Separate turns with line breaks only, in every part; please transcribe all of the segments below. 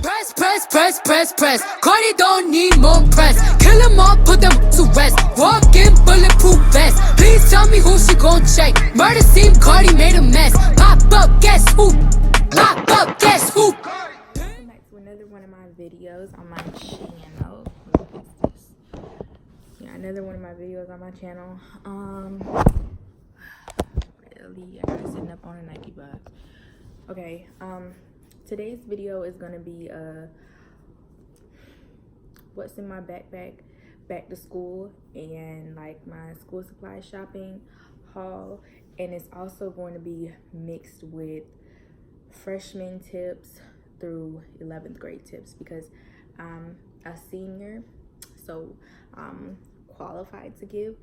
Press, press, press, press, press. Cardi don't need more press. Kill them all, put them to rest. Walk in bulletproof vest. Please tell me who she gon' check. Murder scene, Cardi made a mess. Pop up, guess who? Pop up, guess who?
Welcome back to another one of my videos on my channel. Yeah, another one of my videos on my channel. Really, I gotta sitting up on a Nike box. Okay, today's video is gonna be what's in my backpack back to school and like my school supply shopping haul, and it's also going to be mixed with freshman tips through 11th grade tips because I'm a senior, so I'm qualified to give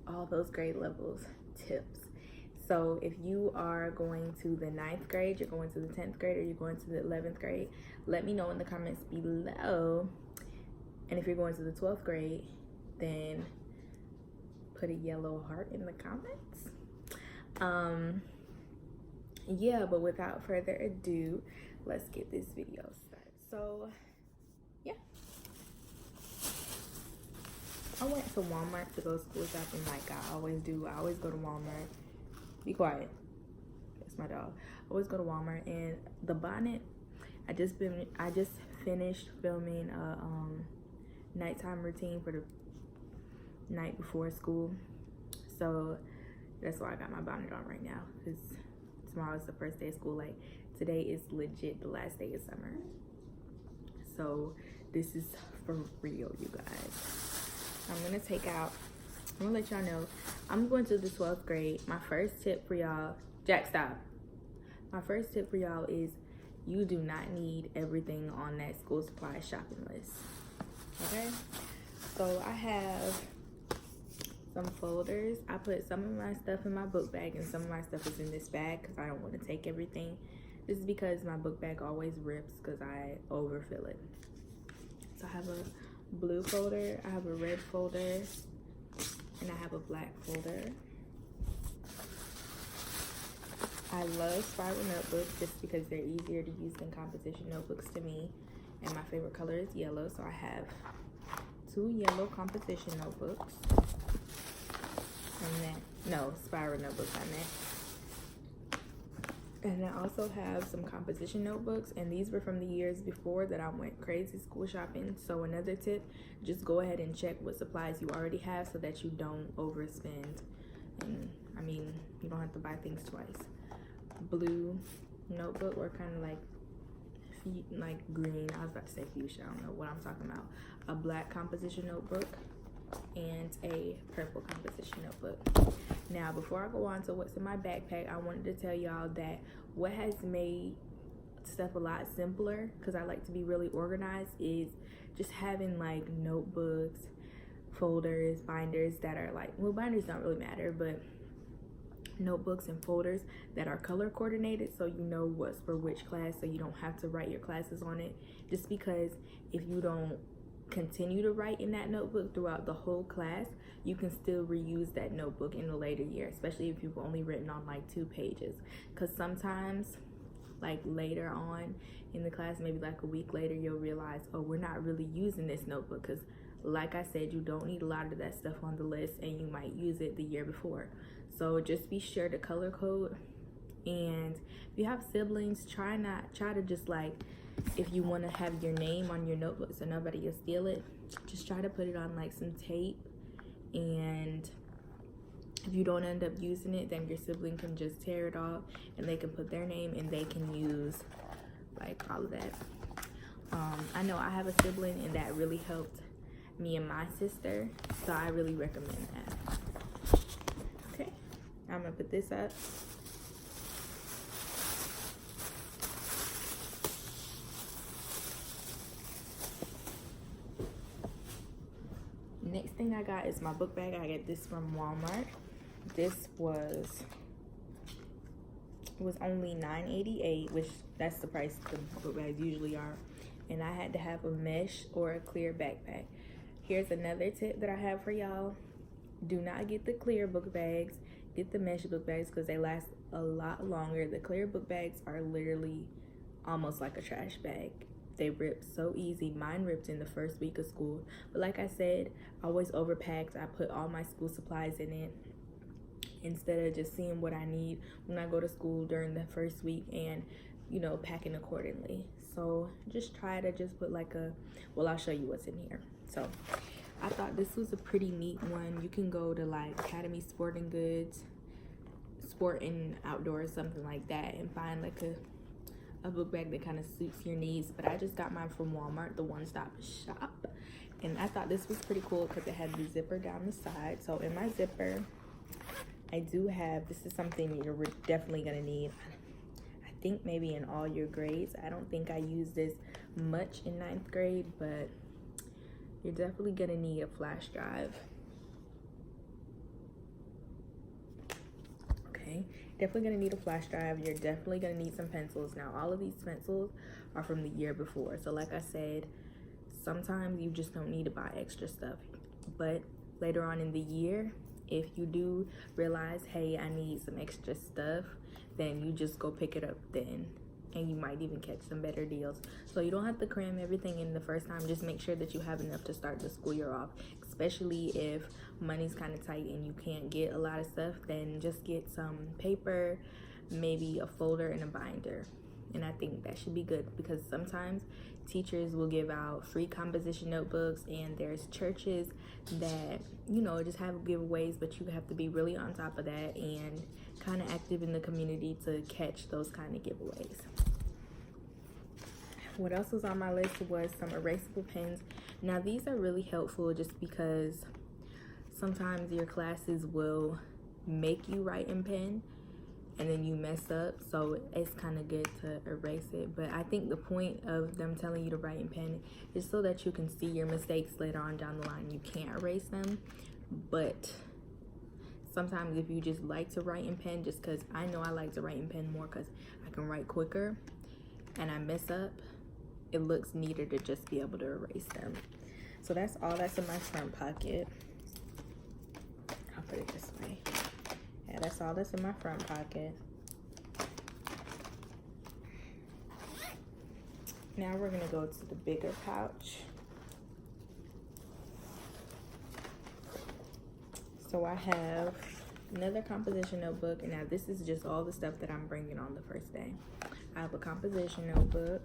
all those grade levels tips. So if you are going to the 9th grade, you're going to the 10th grade, or you're going to the 11th grade, let me know in the comments below. And if you're going to the 12th grade, then put a yellow heart in the comments. Yeah, but without further ado, let's get this video started. So yeah, I went to Walmart to go school shopping like I always do. I always go to Walmart. Be quiet. That's my dog. I always go to Walmart. And the bonnet, I just finished filming a nighttime routine for the night before school. So that's why I got my bonnet on right now, because tomorrow is the first day of school. Like, today is legit the last day of summer. So this is for real, you guys. I'm gonna let y'all know I'm going to the 12th grade. My first tip for y'all, Jack, stop. My first tip for y'all is you do not need everything on that school supply shopping list. Okay, so I have some folders. I put some of my stuff in my book bag and some of my stuff is in this bag because I don't want to take everything. This is because my book bag always rips because I overfill it. So I have a blue folder, I have a red folder, and I have a black folder. I love spiral notebooks just because they're easier to use than composition notebooks to me. And my favorite color is yellow, so I have 2 yellow composition notebooks. And then, no, spiral notebooks I meant. And I also have some composition notebooks, and these were from the years before that I went crazy school shopping. So another tip, just go ahead and check what supplies you already have so that you don't overspend. And I mean, you don't have to buy things twice. Blue notebook, or kind of like green, I was about to say fuchsia, I don't know what I'm talking about. A black composition notebook and a purple composition notebook. Now, before I go on to what's in my backpack, I wanted to tell y'all that what has made stuff a lot simpler, because I like to be really organized, is just having like notebooks, folders, binders that are like, well, binders don't really matter, but notebooks and folders that are color coordinated, so you know what's for which class, so you don't have to write your classes on it. Just because if you don't continue to write in that notebook throughout the whole class, you can still reuse that notebook in a later year, especially if you've only written on like 2 pages. Because sometimes like later on in the class, maybe like a week later, you'll realize, oh, we're not really using this notebook, because like I said, you don't need a lot of that stuff on the list and you might use it the year before. So just be sure to color code. And if you have siblings, try to just like, if you want to have your name on your notebook so nobody will steal it, just try to put it on like some tape. And if you don't end up using it, then your sibling can just tear it off and they can put their name and they can use like all of that. I know I have a sibling and that really helped me and my sister, so I really recommend that. Okay, I'm gonna put this up. Next thing I got is my book bag. I got this from Walmart. This was only $9.88, which that's the price the book bags usually are. And I had to have a mesh or a clear backpack. Here's another tip that I have for y'all. Do not get the clear book bags. Get the mesh book bags because they last a lot longer. The clear book bags are literally almost like a trash bag. They rip so easy. Mine ripped in the first week of school. But like I said, I always overpacked. I put all my school supplies in it instead of just seeing what I need when I go to school during the first week and, you know, packing accordingly. So just try to just put like a, well, I'll show you what's in here. So I thought this was a pretty neat one. You can go to like Academy Sporting Goods, Sport and Outdoors, something like that, and find like a book bag that kind of suits your needs. But I just got mine from Walmart, the one-stop shop, and I thought this was pretty cool because it had the zipper down the side. So in my zipper, I do have, this is something you're definitely gonna need, I think maybe in all your grades. I don't think I used this much in 9th grade, but you're definitely gonna need a flash drive. Okay, definitely gonna need a flash drive. You're definitely gonna need some pencils. Now, all of these pencils are from the year before. So like I said, sometimes you just don't need to buy extra stuff. But later on in the year, if you do realize, hey, I need some extra stuff, then you just go pick it up then. And you might even catch some better deals. So you don't have to cram everything in the first time. Just make sure that you have enough to start the school year off, especially if money's kind of tight and you can't get a lot of stuff. Then just get some paper, maybe a folder and a binder, and I think that should be good, because sometimes teachers will give out free composition notebooks, and there's churches that, you know, just have giveaways, but you have to be really on top of that and kind of active in the community to catch those kind of giveaways. What else was on my list was some erasable pens. Now these are really helpful just because sometimes your classes will make you write in pen and then you mess up, so it's kind of good to erase it. But I think the point of them telling you to write in pen is so that you can see your mistakes later on down the line. You can't erase them, but sometimes if you just like to write in pen, just because I know I like to write in pen more because I can write quicker, and I mess up, it looks neater to just be able to erase them. So that's all that's in my front pocket. I'll put it this way. Yeah, that's all that's in my front pocket. Now we're gonna go to the bigger pouch. So I have another composition notebook, and now this is just all the stuff that I'm bringing on the first day. I have a composition notebook.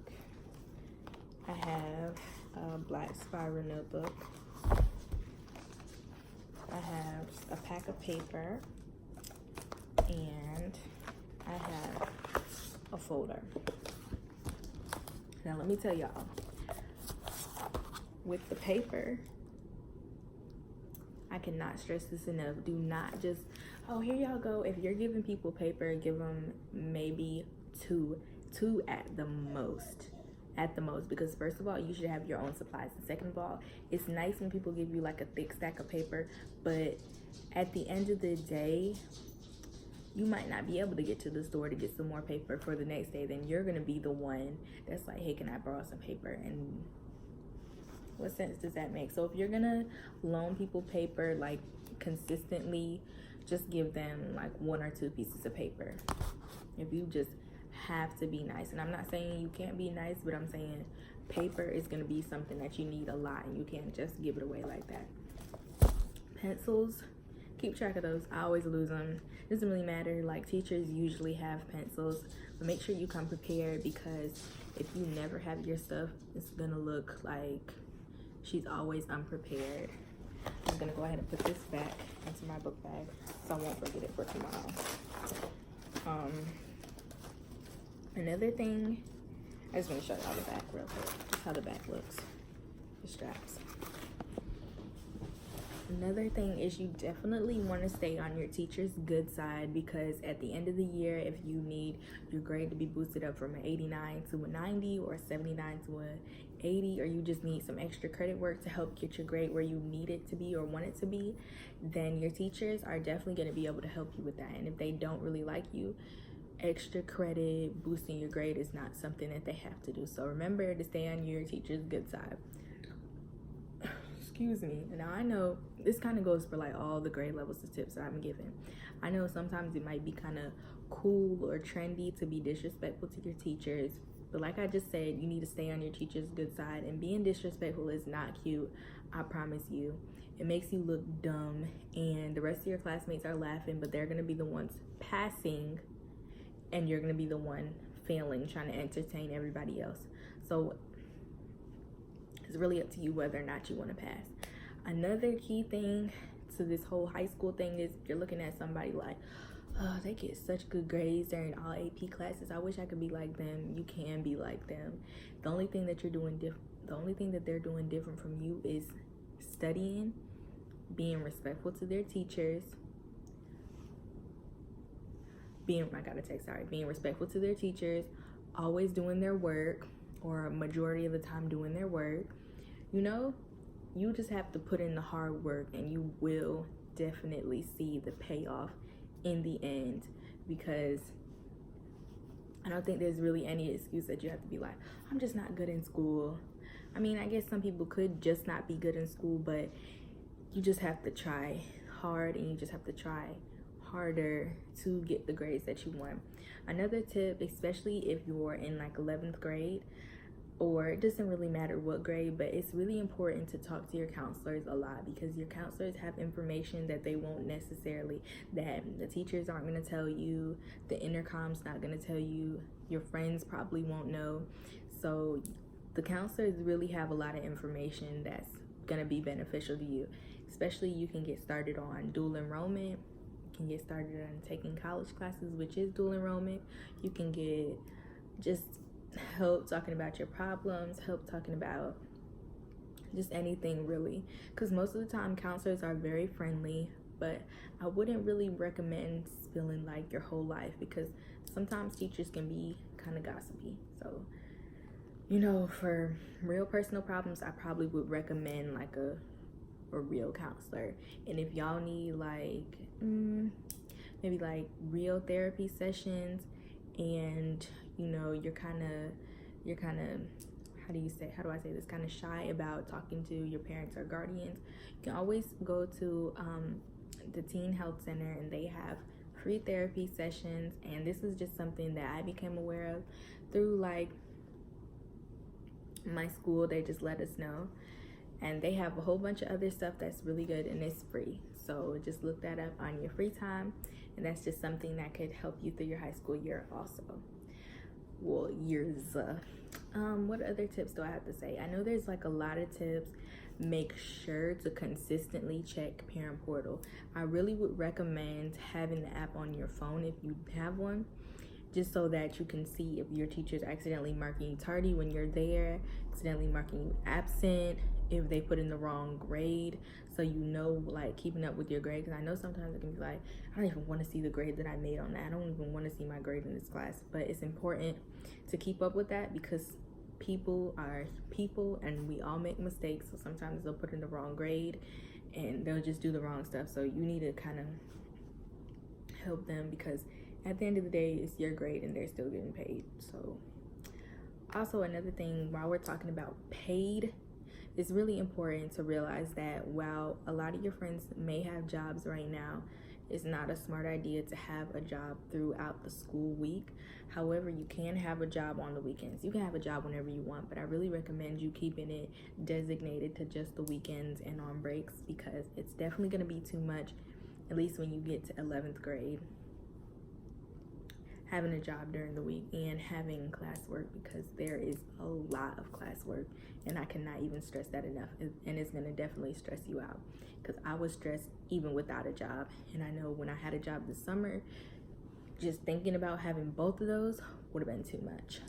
I have a black spiral notebook. I have a pack of paper, and I have a folder. Now let me tell y'all, with the paper, I cannot stress this enough. Do not just, oh, here y'all go. If you're giving people paper, give them maybe two at the most. At the most, because first of all, you should have your own supplies, and second of all, it's nice when people give you like a thick stack of paper, but at the end of the day, you might not be able to get to the store to get some more paper for the next day. Then you're gonna be the one that's like, hey, can I borrow some paper? And what sense does that make? So if you're gonna loan people paper like consistently, just give them like 1 or 2 pieces of paper. If you just have to be nice, and I'm not saying you can't be nice, but I'm saying paper is going to be something that you need a lot, and you can't just give it away like that. Pencils, keep track of those. I always lose them. It doesn't really matter. Like, teachers usually have pencils, but make sure you come prepared, because if you never have your stuff, it's gonna look like she's always unprepared. I'm gonna go ahead and put this back into my book bag so I won't forget it for tomorrow. Another thing, I just want to show y'all the back real quick, just how the back looks, the straps. Another thing is you definitely want to stay on your teacher's good side, because at the end of the year, if you need your grade to be boosted up from an 89 to a 90 or a 79 to a 80, or you just need some extra credit work to help get your grade where you need it to be or want it to be, then your teachers are definitely going to be able to help you with that. And if they don't really like you, extra credit boosting your grade is not something that they have to do. So remember to stay on your teacher's good side. Excuse me. Now I know this kind of goes for like all the grade levels of tips that I'm giving. I know sometimes it might be kind of cool or trendy to be disrespectful to your teachers, But like I just said, you need to stay on your teacher's good side, and being disrespectful is not cute. I promise you. It makes you look dumb, and the rest of your classmates are laughing, but they're gonna be the ones passing, and you're gonna be the one failing, trying to entertain everybody else. So it's really up to you whether or not you want to pass. Another key thing to this whole high school thing is you're looking at somebody like, oh, they get such good grades. They're in all AP classes. I wish I could be like them. You can be like them. The only thing that they're doing different from you is studying, being respectful to their teachers, being respectful to their teachers, always doing their work, or a majority of the time doing their work. You know, you just have to put in the hard work, and you will definitely see the payoff in the end, because I don't think there's really any excuse that you have to be like, I'm just not good in school. I mean, I guess some people could just not be good in school, but you just have to try hard, and you just have to try harder to get the grades that you want. Another tip, especially if you're in like 11th grade, or it doesn't really matter what grade, but it's really important to talk to your counselors a lot, because your counselors have information that they won't necessarily, that the teachers aren't going to tell you, the intercom's not going to tell you, your friends probably won't know. So the counselors really have a lot of information that's going to be beneficial to you. Especially, you can get started on dual enrollment. You can get started on taking college classes, which is dual enrollment. You can get just help talking about your problems, help talking about just anything really, because most of the time counselors are very friendly, but I wouldn't really recommend spilling like your whole life, because sometimes teachers can be kind of gossipy. So, you know, for real personal problems, I probably would recommend like a real counselor. And if y'all need like maybe like real therapy sessions, and you know, you're kind of how do I say this, kind of shy about talking to your parents or guardians, you can always go to the Teen Health Center, and they have free therapy sessions. And this is just something that I became aware of through like my school. They just let us know, and they have a whole bunch of other stuff that's really good, and it's free. So just look that up on your free time, and that's just something that could help you through your high school year also. Well, years. What other tips do I have to say? I know there's like a lot of tips. Make sure to consistently check Parent Portal. I really would recommend having the app on your phone if you have one, just so that you can see if your teacher's accidentally marking you tardy when you're there, accidentally marking you absent, if they put in the wrong grade, so you know, like keeping up with your grade. Because I know sometimes it can be like, I don't even want to see the grade that I made on that. I don't even want to see my grade in this class. But it's important to keep up with that, because people are people, and we all make mistakes. So sometimes they'll put in the wrong grade, and they'll just do the wrong stuff. So you need to kind of help them, because at the end of the day, it's your grade and they're still getting paid. So also, another thing, while we're talking about paid, it's really important to realize that while a lot of your friends may have jobs right now, it's not a smart idea to have a job throughout the school week. However, you can have a job on the weekends. You can have a job whenever you want, but I really recommend you keeping it designated to just the weekends and on breaks, because it's definitely going to be too much, at least when you get to 11th grade, having a job during the week and having classwork, because there is a lot of classwork, and I cannot even stress that enough. And it's going to definitely stress you out, because I was stressed even without a job. And I know when I had a job this summer, just thinking about having both of those would have been too much.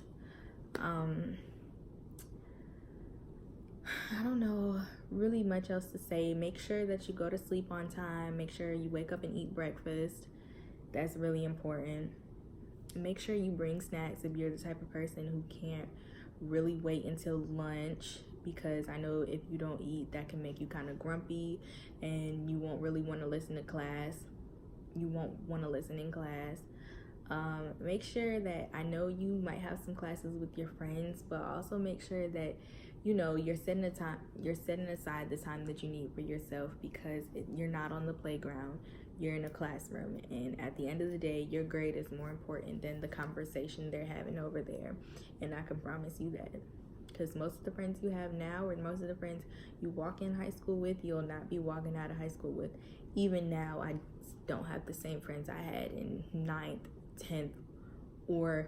I don't know really much else to say. Make sure that you go to sleep on time. Make sure you wake up and eat breakfast. That's really important. Make sure you bring snacks if you're the type of person who can't really wait until lunch, because I know if you don't eat, that can make you kind of grumpy, and you won't really want to listen to class. You won't want to listen in class. Make sure that, I know you might have some classes with your friends, but also make sure that, you know, you're setting aside the time that you need for yourself, because you're not on the playground. you're in a classroom, and at the end of the day, your grade is more important than the conversation they're having over there. And I can promise you that, because most of the friends you have now, or most of the friends you walk in high school with, you'll not be walking out of high school with. Even now, I don't have the same friends I had in 9th, 10th, or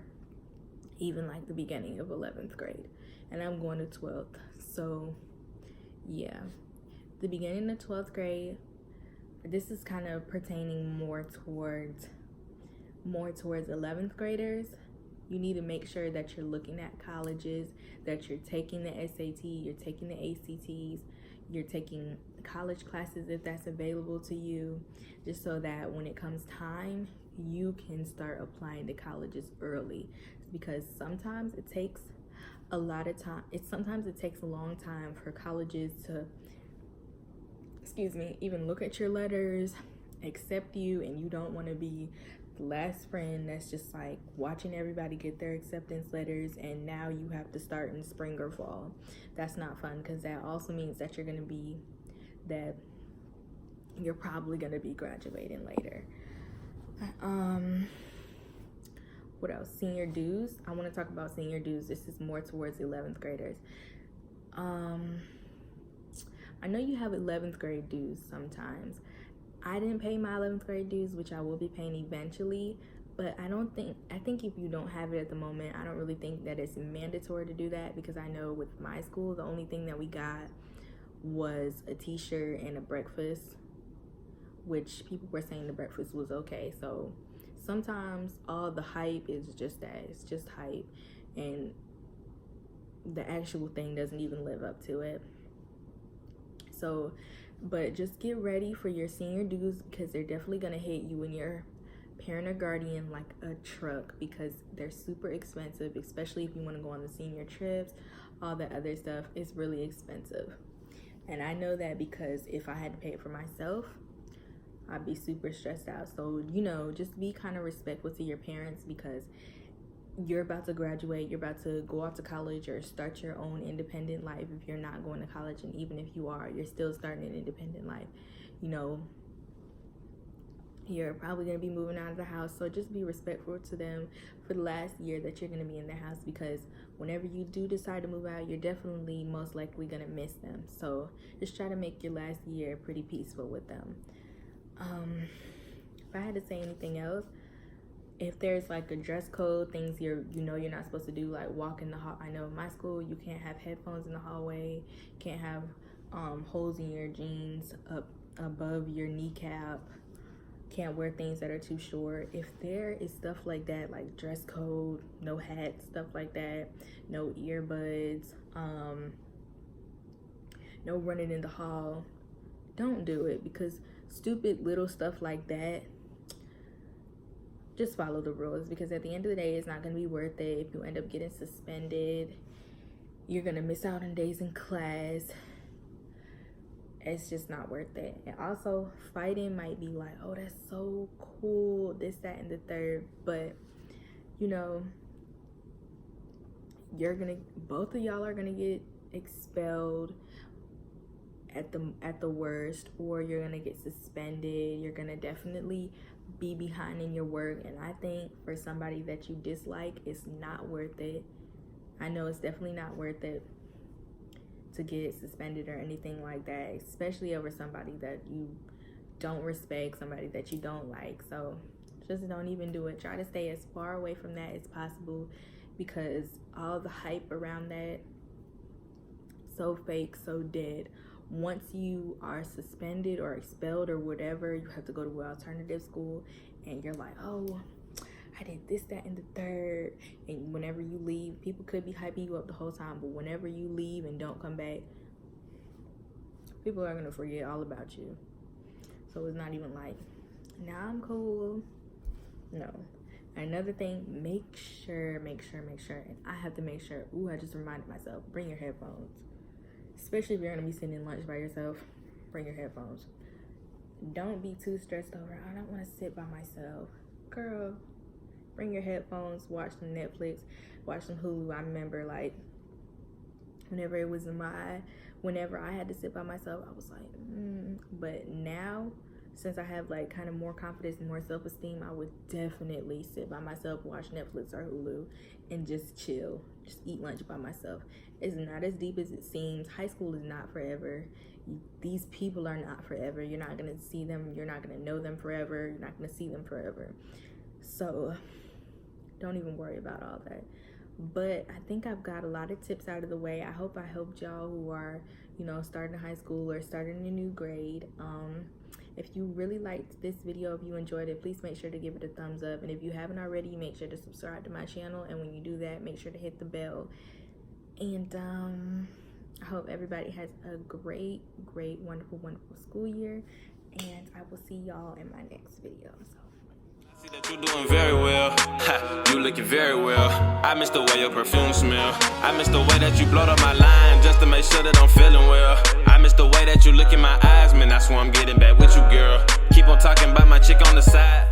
even like the beginning of 11th grade. And I'm going to 12th. So yeah, the beginning of 12th grade, this is kind of pertaining more towards 11th graders. You need to make sure that you're looking at colleges, that you're taking the SAT, you're taking the ACTs, you're taking college classes if that's available to you, just so that when it comes time, you can start applying to colleges early. Because sometimes it takes a lot of time. Sometimes it takes a long time for colleges to, even look at your letters, accept you, and you don't want to be the last friend that's just like watching everybody get their acceptance letters, and now you have to start in spring or fall. That's not fun, because that also means that you're probably going to be graduating later. What else? Senior dues. I want to talk about senior dues. This is more towards 11th graders. I know you have 11th grade dues sometimes. I didn't pay my 11th grade dues, which I will be paying eventually, but I think if you don't have it at the moment, I don't really think that it's mandatory to do that, because I know with my school, the only thing that we got was a t-shirt and a breakfast, which people were saying the breakfast was okay. So sometimes all the hype is just that. It's just hype, and the actual thing doesn't even live up to it. So, but just get ready for your senior dues, because they're definitely going to hit you and your parent or guardian like a truck, because they're super expensive, especially if you want to go on the senior trips, all that other stuff is really expensive. And I know that, because if I had to pay it for myself, I'd be super stressed out. So, just be kind of respectful to your parents, because you're about to graduate, you're about to go off to college or start your own independent life if you're not going to college. And even if you are, you're still starting an independent life. You're probably going to be moving out of the house. So just be respectful to them for the last year that you're going to be in their house, because whenever you do decide to move out, you're definitely most likely going to miss them. So just try to make your last year pretty peaceful with them. If I had to say anything else, if there's like a dress code, things you're not supposed to do, like walk in the hall. I know in my school, you can't have headphones in the hallway, can't have holes in your jeans up above your kneecap, can't wear things that are too short. If there is stuff like that, like dress code, no hats, stuff like that, no earbuds, no running in the hall, don't do it, because stupid little stuff like that, just follow the rules, because at the end of the day, it's not going to be worth it. If you end up getting suspended, you're going to miss out on days in class. It's just not worth it. And also, fighting might be like, oh, that's so cool, this, that, and the third, but both of y'all are gonna get expelled at the worst, or you're gonna get suspended. You're gonna definitely be behind in your work, and I think for somebody that you dislike, it's not worth it. I know it's definitely not worth it to get suspended or anything like that, especially over somebody that you don't respect, somebody that you don't like. So just don't even do it. Try to stay as far away from that as possible, because all the hype around that, so fake, so dead. Once you are suspended or expelled or whatever, you have to go to an alternative school, and you're like, oh, I did this, that, and the third. And whenever you leave, people could be hyping you up the whole time, but whenever you leave and don't come back, people are gonna forget all about you. So it's not even like, now I'm cool. No. Another thing, make sure, and I have to make sure, I just reminded myself, bring your headphones. Especially if you're gonna be sitting in lunch by yourself, bring your headphones. Don't be too stressed over, I don't wanna sit by myself. Girl, bring your headphones, watch some Netflix, watch some Hulu. I remember like, whenever I had to sit by myself, I was like, but now, since I have like kind of more confidence and more self-esteem, I would definitely sit by myself, watch Netflix or Hulu, and just chill, just eat lunch by myself. It's not as deep as it seems. High school is not forever. These people are not forever. You're not gonna see them, you're not gonna know them forever, you're not gonna see them forever. So don't even worry about all that. But I think I've got a lot of tips out of the way. I hope I helped y'all who are, you know, starting high school or starting a new grade. If you really liked this video, if you enjoyed it, please make sure to give it a thumbs up. And if you haven't already, make sure to subscribe to my channel. And when you do that, make sure to hit the bell. And I hope everybody has a great, wonderful school year. And I will see y'all in my next video. So.
See that you're doing very well. Ha, you looking very well. I miss the way your perfume smell. I miss the way that you blowed up my line just to make sure that I'm feeling well. I miss the way that you look in my eyes, man. That's why I'm getting back with you, girl. Keep on talking about my chick on the side.